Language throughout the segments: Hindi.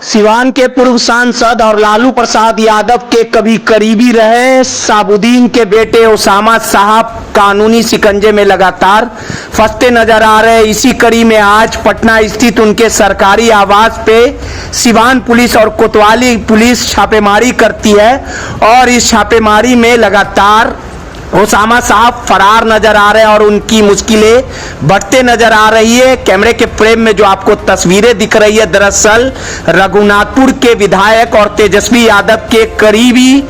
सिवान के पूर्व सांसद और लालू प्रसाद यादव के कभी करीबी रहे साबुद्दीन के बेटे ओसामा साहब कानूनी शिकंजे में लगातार फंसते नजर आ रहे। इसी कड़ी में आज पटना स्थित उनके सरकारी आवास पे सिवान पुलिस और कोतवाली पुलिस छापेमारी करती है और इस छापेमारी में लगातार ओसामा साहब फरार नजर आ रहे हैं और उनकी मुश्किलें बढ़ते नजर आ रही है। कैमरे के फ्रेम में जो आपको तस्वीरें दिख रही है, दरअसल रघुनाथपुर के विधायक और तेजस्वी यादव के करीबी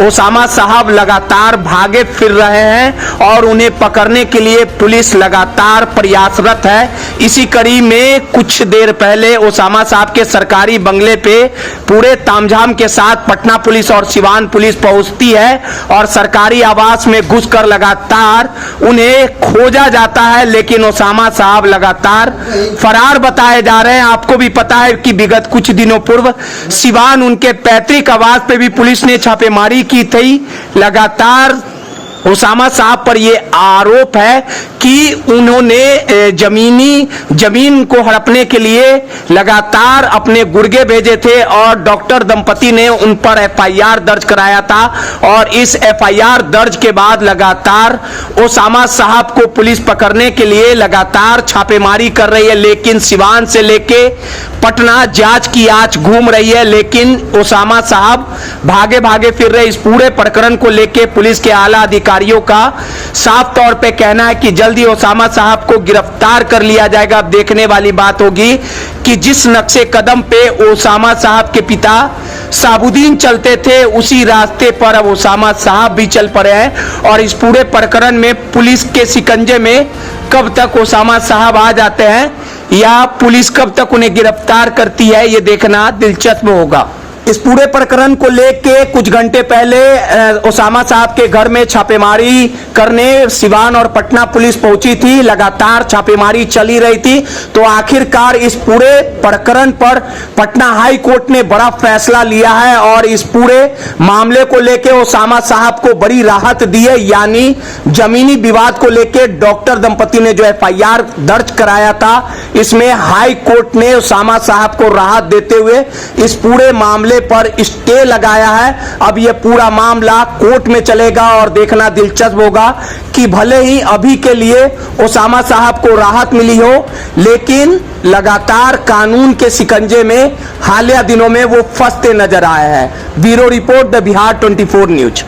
ओसामा साहब लगातार भागे फिर रहे हैं और उन्हें पकड़ने के लिए पुलिस लगातार प्रयासरत है। इसी कड़ी में कुछ देर पहले ओसामा साहब के सरकारी बंगले पे पूरे तामझाम के साथ पटना पुलिस और सिवान पुलिस पहुंचती है और सरकारी आवास में घुसकर लगातार उन्हें खोजा जाता है, लेकिन ओसामा साहब लगातार फरार बताए जा रहे हैं। आपको भी पता है कि विगत कुछ दिनों पूर्व सिवान उनके पैतृक आवास पे भी पुलिस ने छापेमारी की थी। लगातार ओसामा साहब पर यह आरोप है कि उन्होंने जमीन को हड़पने के लिए लगातार अपने गुर्गे भेजे थे और डॉक्टर दंपति ने उन पर एफआईआर दर्ज कराया था और इस एफआईआर दर्ज के बाद लगातार ओसामा साहब को पुलिस पकड़ने के लिए लगातार छापेमारी कर रही है, लेकिन सिवान से लेके पटना जांच की आंच घूम रही है, लेकिन ओसामा साहब भागे भागे फिर रहे। इस पूरे प्रकरण को लेके पुलिस के आला अधिकारियों का साफ तौर पे कहना है कि जल्दी ओसामा साहब को गिरफ्तार कर लिया जाएगा। अब देखने वाली बात होगी कि जिस नक्शे कदम पे ओसामा साहब के पिता साबुद्दीन चलते थे उसी रास्ते पर अब ओसामा साहब भी चल पड़े हैं और इस पूरे प्रकरण में पुलिस के शिकंजे में कब तक ओसामा साहब आ जाते हैं या पुलिस कब तक उन्हें गिरफ्तार करती है, ये देखना दिलचस्प होगा। इस पूरे प्रकरण को लेके कुछ घंटे पहले ओसामा साहब के घर में छापेमारी करने सिवान और पटना पुलिस पहुंची थी। लगातार छापेमारी चली रही थी, तो आखिरकार इस पूरे प्रकरण पर पटना हाई कोर्ट ने बड़ा फैसला लिया है और इस पूरे मामले को लेके ओसामा साहब को बड़ी राहत दी है। यानी जमीनी विवाद को लेके डॉक्टर दंपति ने जो एफआईआर दर्ज कराया था, इसमें हाई कोर्ट ने ओसामा साहब को राहत देते हुए इस पूरे मामले पर स्टे लगाया है। अब यह पूरा मामला कोर्ट में चलेगा और देखना दिलचस्प होगा कि भले ही अभी के लिए ओसामा साहब को राहत मिली हो, लेकिन लगातार कानून के शिकंजे में हालिया दिनों में वो फंसते नजर आए हैं। Bureau report, the Bihar 24 news.